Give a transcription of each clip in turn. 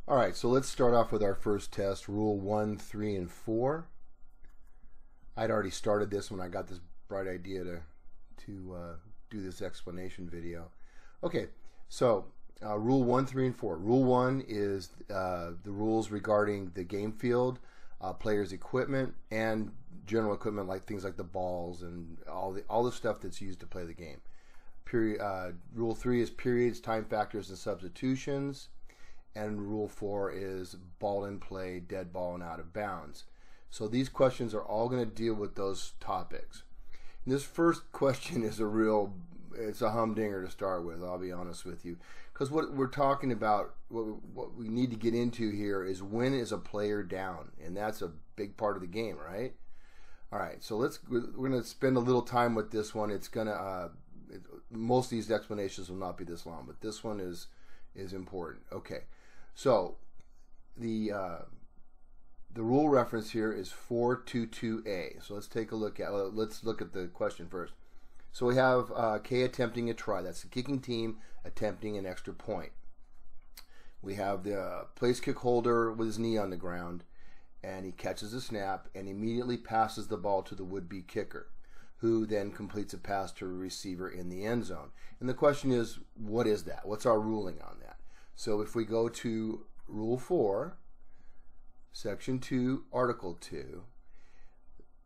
Alright, so let's start off with our first test, Rule 1, 3, and 4. I'd already started this when I got this bright idea to do this explanation video. Okay, so Rule 1, 3, and 4. Rule 1 is the rules regarding the game field, players' equipment, and general equipment like things like the balls and all the stuff that's used to play the game. Rule 3 is periods, time factors, and substitutions. And Rule 4 is ball in play, dead ball, and out of bounds. So these questions are all going to deal with those topics. And this first question is it's a humdinger to start with, I'll be honest with you. Because what we're talking about, what we need to get into here is when is a player down? And that's a big part of the game, right? All right, so we're going to spend a little time with this one. It's going to, most of these explanations will not be this long, but this one is important. Okay. So the rule reference here is 422A. So let's take a look at let's look at the question first. So we have K attempting a try. That's the kicking team attempting an extra point. We have the place kick holder with his knee on the ground, and he catches a snap and immediately passes the ball to the would-be kicker, who then completes a pass to a receiver in the end zone. And the question is, what is that? What's our ruling on that? So if we go to Rule 4, Section 2, Article 2,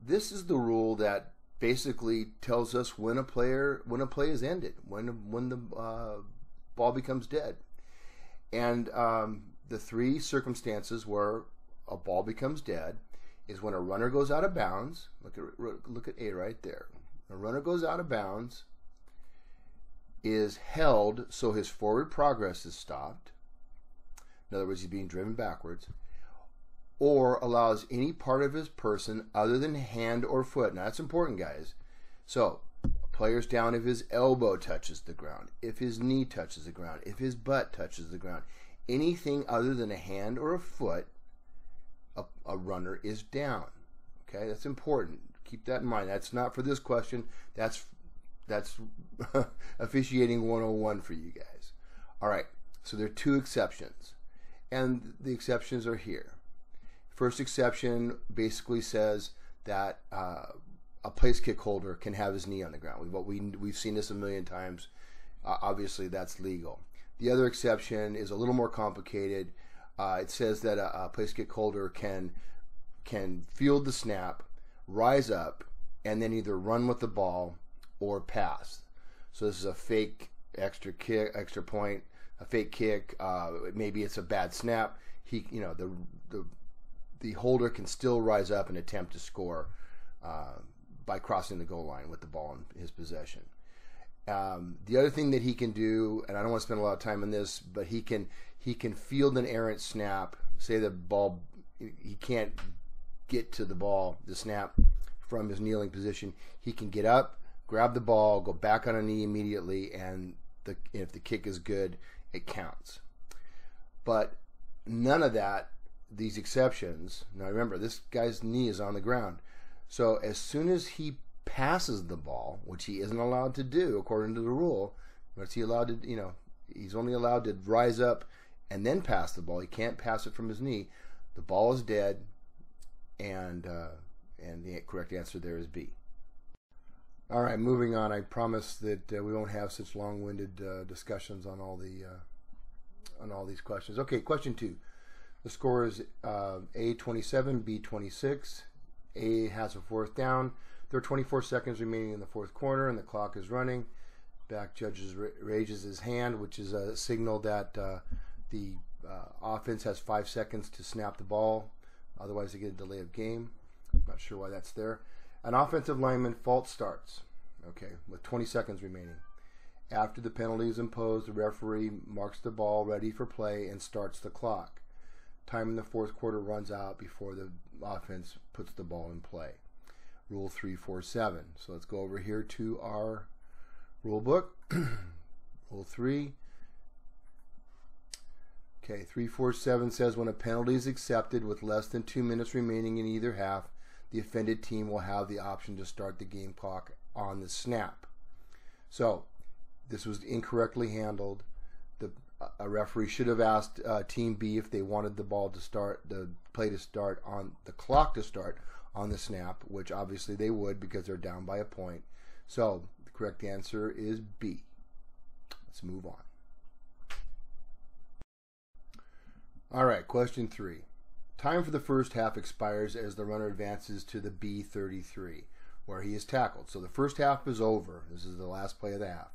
this is the rule that basically tells us when a play is ended, when the ball becomes dead. And the three circumstances where a ball becomes dead is when a runner goes out of bounds. Look at A right there. A runner goes out of bounds, is held so his forward progress is stopped. In other words, he's being driven backwards, or allows any part of his person other than hand or foot. Now that's important, guys. So a player's down if his elbow touches the ground, if his knee touches the ground, if his butt touches the ground. Anything other than a hand or a foot, a runner is down. Okay, that's important. Keep that in mind. That's not for this question. That's officiating 101 for you guys. All right, so there are two exceptions, and the exceptions are here. First exception basically says that a place kick holder can have his knee on the ground. We've seen this a million times. Obviously, that's legal. The other exception is a little more complicated. It says that a place kick holder can field the snap, rise up, and then either run with the ball or pass. So this is a fake extra point, a fake kick. Maybe it's a bad snap. The holder can still rise up and attempt to score by crossing the goal line with the ball in his possession. The other thing that he can do, and I don't want to spend a lot of time on this, but he can field an errant snap. Say the ball, he can't get to the snap from his kneeling position. He can get up, grab the ball, go back on a knee immediately, and if the kick is good, it counts. But none of that, these exceptions, now remember, this guy's knee is on the ground. So as soon as he passes the ball, which he isn't allowed to do according to the rule, what's he allowed to, he's only allowed to rise up and then pass the ball. He can't pass it from his knee. The ball is dead, and the correct answer there is B. All right, moving on. I promise that we won't have such long-winded discussions on all these questions. Okay, question 2. The score is A 27, B 26. A has a fourth down. There are 24 seconds remaining in the fourth quarter, and the clock is running. Back judge raises his hand, which is a signal that the offense has 5 seconds to snap the ball. Otherwise, they get a delay of game. Not sure why that's there. An offensive lineman false starts, okay, with 20 seconds remaining. After the penalty is imposed, the referee marks the ball ready for play and starts the clock. Time in the fourth quarter runs out before the offense puts the ball in play. Rule 347. So let's go over here to our rule book. Rule 3. Okay, 347 says when a penalty is accepted with less than 2 minutes remaining in either half, the offended team will have the option to start the game clock on the snap. So this was incorrectly handled. a referee should have asked Team B if they wanted the ball to start, the play to start on the clock to start on the snap, which obviously they would because they're down by a point. So the correct answer is B. Let's move on. All right, question 3. Time for the first half expires as the runner advances to the B33, where he is tackled. So the first half is over. This is the last play of the half.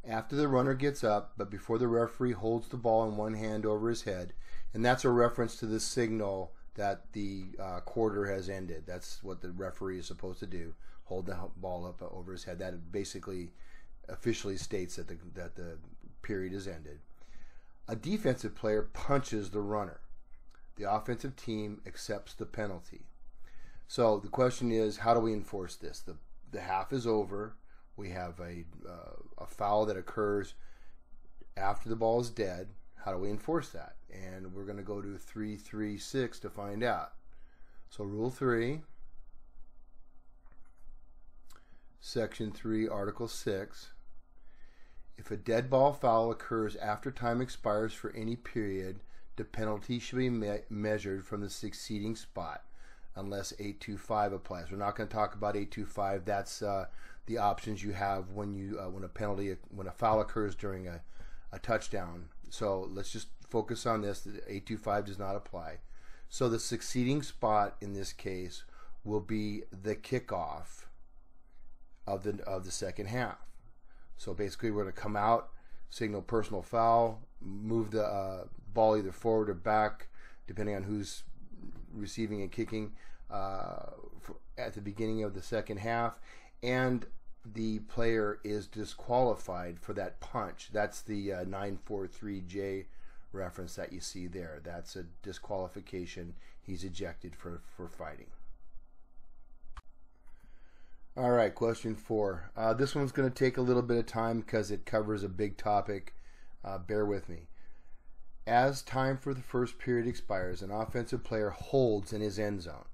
After the runner gets up, but before the referee holds the ball in one hand over his head, and that's a reference to the signal that the quarter has ended. That's what the referee is supposed to do, hold the ball up over his head. That basically officially states that the period is ended. A defensive player punches the runner. The offensive team accepts the penalty. So the question is, how do we enforce this? The half is over. We have a foul that occurs after the ball is dead. How do we enforce that? And we're going to go to 336 to find out. So Rule 3, Section 3, Article 6. If a dead ball foul occurs after time expires for any period, the penalty should be measured from the succeeding spot, unless 825 applies. We're not going to talk about 825. That's the options you have when a foul occurs during a touchdown. So let's just focus on this. The 825 does not apply. So the succeeding spot in this case will be the kickoff of the second half. So basically, we're going to come out, signal personal foul, move the ball either forward or back, depending on who's receiving and kicking at the beginning of the second half, and the player is disqualified for that punch. That's the 943J reference that you see there. That's a disqualification. He's ejected for fighting. All right, question 4. This one's going to take a little bit of time because it covers a big topic. Bear with me. As time for the first period expires, an offensive player holds in his end zone.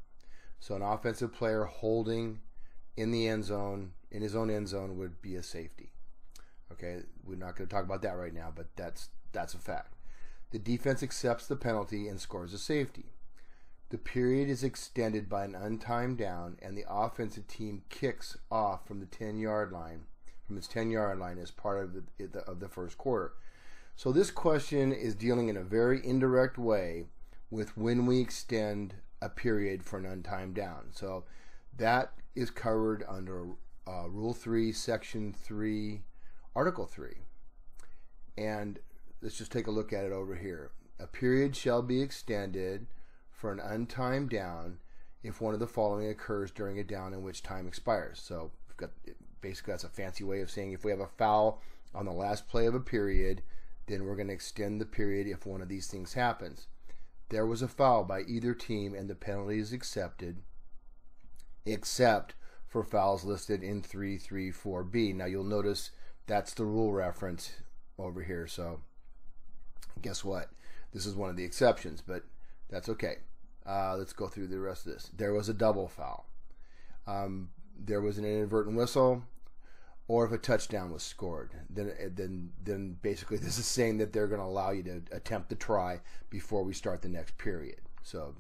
So an offensive player holding in the end zone, in his own end zone, would be a safety. Okay, we're not going to talk about that right now, but that's a fact. The defense accepts the penalty and scores a safety. The period is extended by an untimed down, and the offensive team kicks off from the 10-yard line, from its 10-yard line as part of the first quarter. So this question is dealing in a very indirect way with when we extend a period for an untimed down. So that is covered under Rule 3, Section 3, Article 3. And let's just take a look at it over here. A period shall be extended for an untimed down if one of the following occurs during a down in which time expires. So we've got, basically that's a fancy way of saying if we have a foul on the last play of a period, then we're going to extend the period if one of these things happens. There was a foul by either team and the penalty is accepted, except for fouls listed in 334B. Now you'll notice that's the rule reference over here. So guess what? This is one of the exceptions, but that's okay. Let's go through the rest of this. There was a double foul. There was an inadvertent whistle, or if a touchdown was scored, then basically this is saying that they're going to allow you to attempt the try before we start the next period. So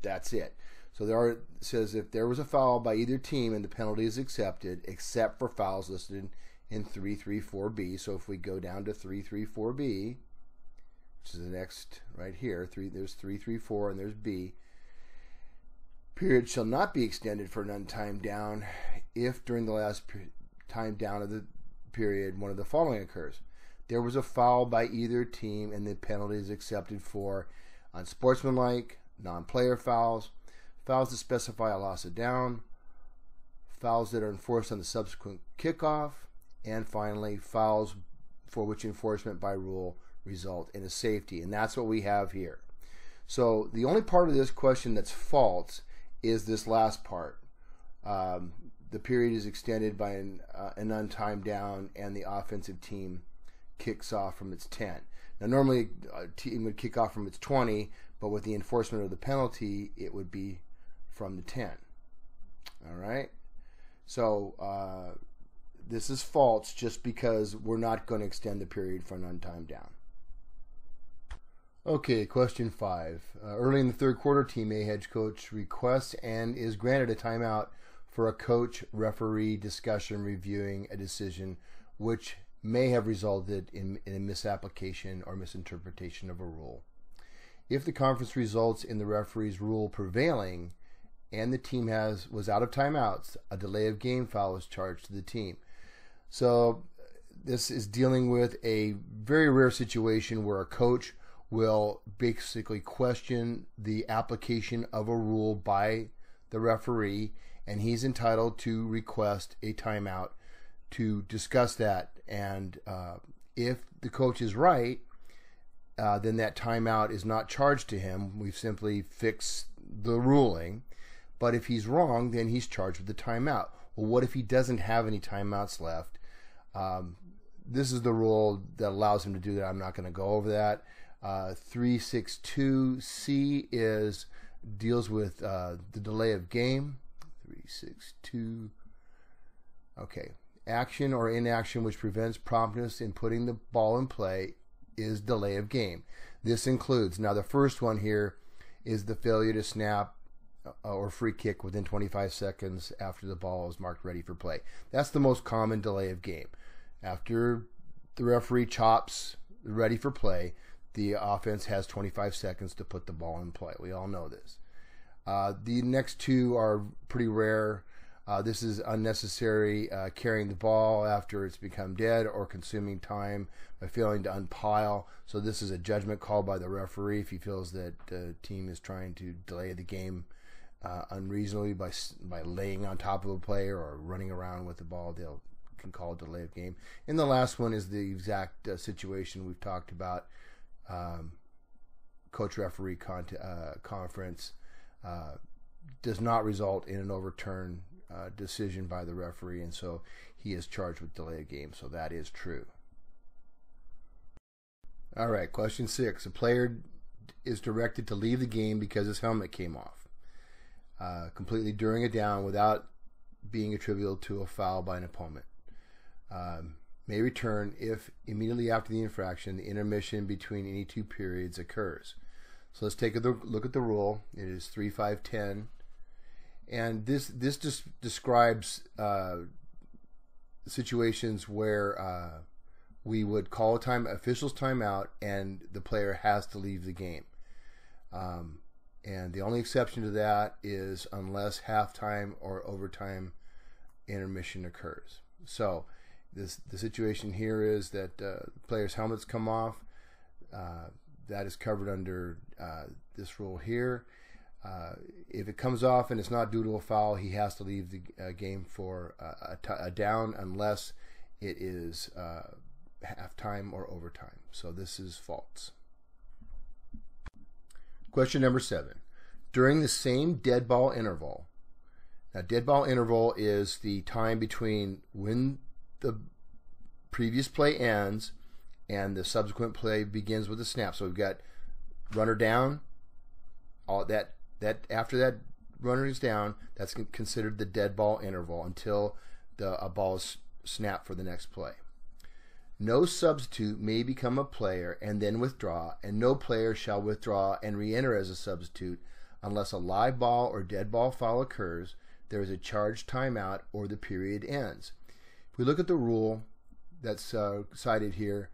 that's it. So it says if there was a foul by either team and the penalty is accepted, except for fouls listed in 334B. So if we go down to 334B, which is the next right here, there's 334 and there's B. Period shall not be extended for an untimed down if during the last time down of the period one of the following occurs. There was a foul by either team and the penalty is accepted for unsportsmanlike, non-player fouls, fouls that specify a loss of down, fouls that are enforced on the subsequent kickoff, and finally fouls for which enforcement by rule result in a safety. And that's what we have here. So the only part of this question that's false is this last part. The period is extended by an untimed down and the offensive team kicks off from its 10. Now normally a team would kick off from its 20, but with the enforcement of the penalty it would be from the 10. Alright? So this is false just because we're not going to extend the period for an untimed down. Okay, question 5. Early in the third quarter, Team A head coach requests and is granted a timeout for a coach-referee discussion reviewing a decision which may have resulted in a misapplication or misinterpretation of a rule. If the conference results in the referee's rule prevailing and the team was out of timeouts, a delay of game foul is charged to the team. So this is dealing with a very rare situation where a coach will basically question the application of a rule by the referee, and he's entitled to request a timeout to discuss that. And if the coach is right, then that timeout is not charged to him. We've simply fixed the ruling. But if he's wrong, then he's charged with the timeout. Well, what if he doesn't have any timeouts left? This is the rule that allows him to do that. I'm not going to go over that. 362C deals with the delay of game. 362. Okay. Action or inaction which prevents promptness in putting the ball in play is delay of game. This includes, now the first one here is the failure to snap or free kick within 25 seconds after the ball is marked ready for play. That's the most common delay of game. After the referee chops ready for play, the offense has 25 seconds to put the ball in play. We all know this. The next two are pretty rare. This is unnecessary carrying the ball after it's become dead or consuming time by failing to unpile. So this is a judgment call by the referee if he feels that the team is trying to delay the game unreasonably by laying on top of a player or running around with the ball. They can call it delay of game. And the last one is the exact situation we've talked about. Coach-referee conference does not result in an overturn decision by the referee, and so he is charged with delay of game. So that is true. All right, question 6. A player is directed to leave the game because his helmet came off completely during a down without being attributable to a foul by an opponent. May return if immediately after the infraction the intermission between any two periods occurs. So let's take a look at the rule. It is 3-5-10, and this just describes situations where we would call officials timeout and the player has to leave the game. And the only exception to that is unless halftime or overtime intermission occurs. So the situation here is that players' helmets come off. That is covered under this rule here. If it comes off and it's not due to a foul, he has to leave the game for a down unless it is halftime or overtime. So this is false. Question number 7. During the same dead ball interval. Now, dead ball interval is the time between when the previous play ends and the subsequent play begins with a snap. So we've got runner down. All that after that runner is down, that's considered the dead ball interval until a ball is snapped for the next play. No substitute may become a player and then withdraw, and no player shall withdraw and re-enter as a substitute unless a live ball or dead ball foul occurs, there is a charged timeout, or the period ends. If we look at the rule that's cited here,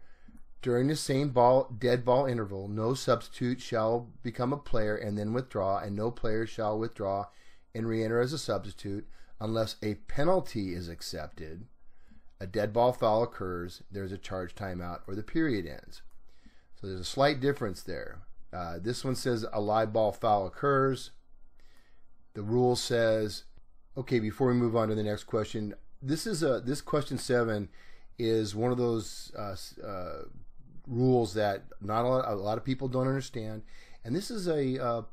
during the same dead ball interval, no substitute shall become a player and then withdraw, and no player shall withdraw and re-enter as a substitute unless a penalty is accepted, a dead ball foul occurs, there's a charged timeout, or the period ends. So there's a slight difference there. This one says a live ball foul occurs. The rule says, okay, before we move on to the next question, this question 7 is one of those rules that not a lot of people don't understand, and this is a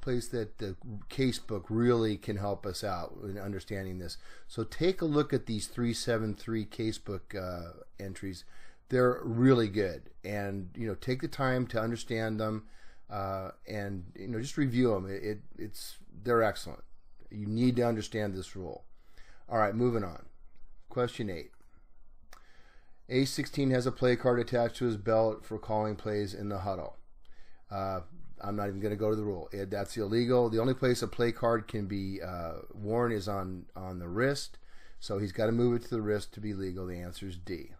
place that the casebook really can help us out in understanding this. So take a look at these 373 casebook entries. They're really good, and take the time to understand them, and just review them. They're excellent. You need to understand this rule. All right, moving on. Question 8. A16 has a play card attached to his belt for calling plays in the huddle. I'm not even going to go to the rule. That's illegal. The only place a play card can be worn is on the wrist. So he's got to move it to the wrist to be legal. The answer is D.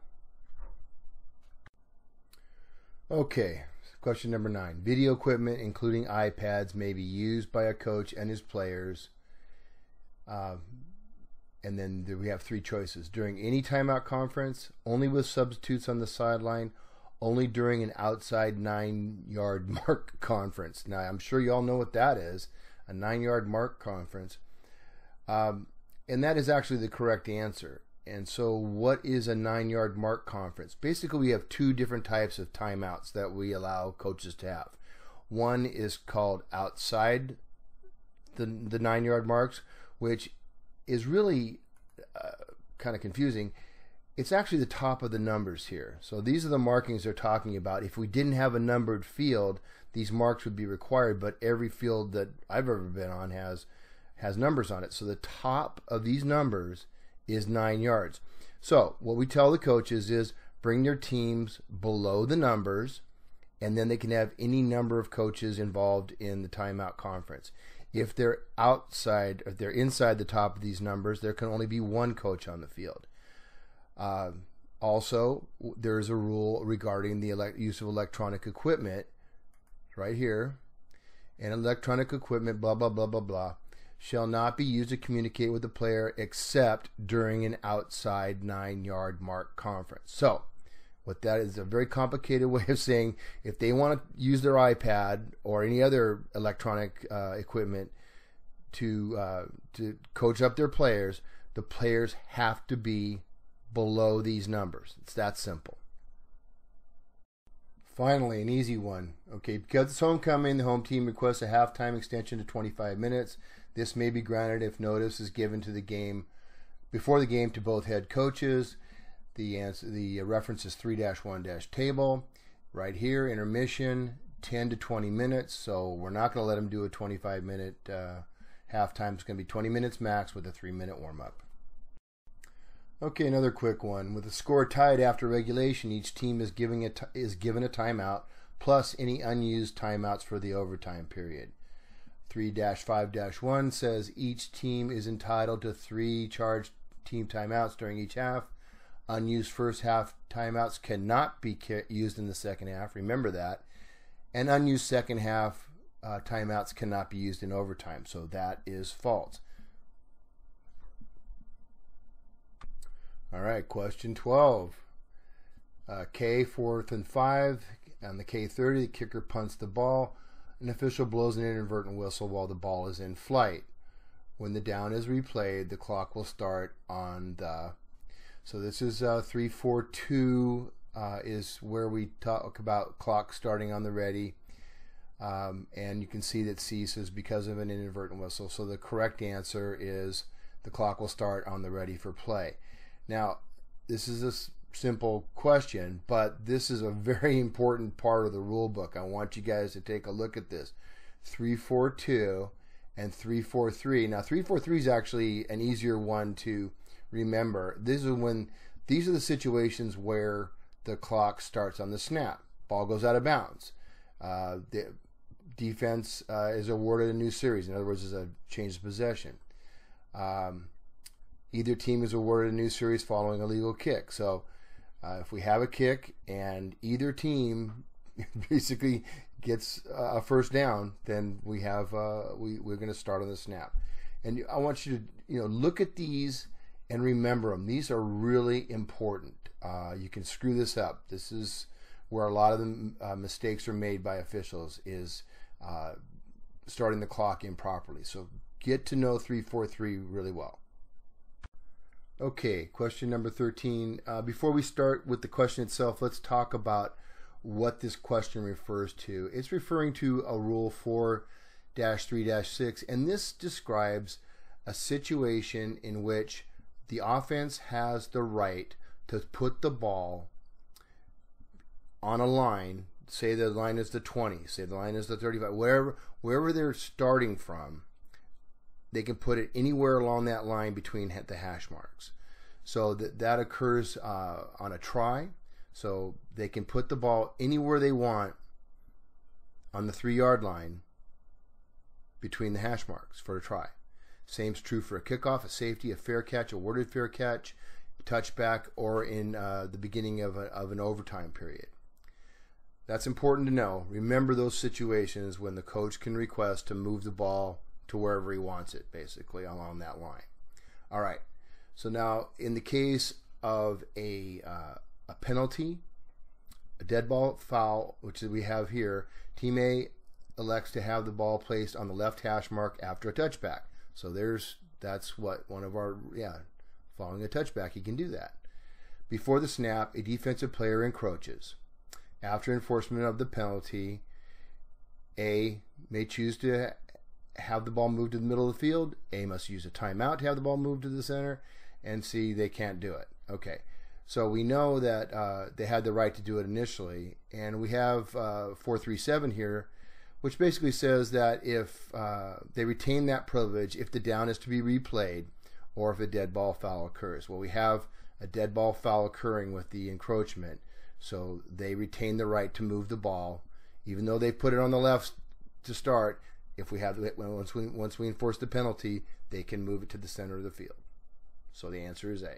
Okay, question number 9. Video equipment, including iPads, may be used by a coach and his players. And then we have 3 choices. During any timeout conference, only with substitutes on the sideline, only during an outside 9-yard mark conference. Now, I'm sure you all know what that is, a 9-yard mark conference. And that is actually the correct answer. And so what is a 9-yard mark conference? Basically, we have 2 different types of timeouts that we allow coaches to have. One is called outside the 9-yard marks, which is really kind of confusing. It's actually the top of the numbers here. So these are the markings they're talking about. If we didn't have a numbered field, these marks would be required, but every field that I've ever been on has numbers on it. So the top of these numbers is 9 yards. So what we tell the coaches is bring their teams below the numbers, and then they can have any number of coaches involved in the timeout conference. If they're outside, if they're inside the top of these numbers, there can only be 1 coach on the field. Also, there's a rule regarding the use of electronic equipment right here. And electronic equipment, blah, blah, blah, blah, blah, shall not be used to communicate with the player except during an outside 9-yard mark conference. So, what that is a very complicated way of saying if they want to use their iPad or any other electronic equipment to coach up their players, the players have to be below these numbers. It's that simple. Finally, an easy one. Okay, because it's homecoming, the home team requests a halftime extension to 25 minutes. This may be granted if notice is given to the game before the game to both head coaches. The reference is 3-1-table. Right here, intermission, 10 to 20 minutes. So we're not going to let them do a 25-minute halftime. It's going to be 20 minutes max with a 3-minute warm-up. Okay, another quick one. With the score tied after regulation, each team is given a timeout, plus any unused timeouts for the overtime period. 3-5-1 says each team is entitled to 3 charged team timeouts during each half. Unused first half timeouts cannot be used in the second half. Remember that. And unused second half timeouts cannot be used in overtime. So that is false. All right, question 12. K, 4th and 5. On the K30, the kicker punts the ball. An official blows an inadvertent whistle while the ball is in flight. When the down is replayed, the clock will start on the... So this is 3-4-2 is where we talk about clock starting on the ready. And you can see that C says because of an inadvertent whistle. So the correct answer is the clock will start on the ready for play. Now, this is a simple question, but this is a very important part of the rule book. I want you guys to take a look at this. 3-4-2 and 3-4-3. Now, 3-4-3 is actually an easier one to remember. These are the situations where the clock starts on the snap. Ball goes out of bounds. The defense is awarded a new series. In other words, is a change of possession. Either team is awarded a new series following a legal kick. So if we have a kick and either team basically gets a first down, then we have we're going to start on the snap. And I want you to look at these and remember them. These are really important. You can screw this up. This is where a lot of the mistakes are made by officials, is starting the clock improperly. So get to know 3-4-3 really well. Okay, question number 13. Before we start with the question itself, let's talk about what this question refers to. It's referring to a Rule 4-3-6, and this describes a situation in which the offense has the right to put the ball on a line. Say the line is the 20, say the line is the 35, wherever they're starting from, they can put it anywhere along that line between the hash marks. So that occurs on a try. So they can put the ball anywhere they want on the 3-yard line between the hash marks for a try. Same's true for a kickoff, a safety, a fair catch, awarded fair catch, touchback, or in the beginning of an overtime period. That's important to know. Remember those situations when the coach can request to move the ball to wherever he wants it, basically, along that line. All right. So now, in the case of a penalty, a dead ball foul, which we have here, Team A elects to have the ball placed on the left hash mark after a touchback. So that's what one of our, following a touchback, he can do that. Before the snap, a defensive player encroaches. After enforcement of the penalty, A may choose to have the ball moved to the middle of the field. A must use a timeout to have the ball moved to the center. And C, they can't do it. Okay, so we know that they had the right to do it initially. And we have 437 here, which basically says that if they retain that privilege, if the down is to be replayed, or if a dead ball foul occurs. Well, we have a dead ball foul occurring with the encroachment, so they retain the right to move the ball, even though they put it on the left to start. If we have once we enforce the penalty, they can move it to the center of the field. So the answer is A.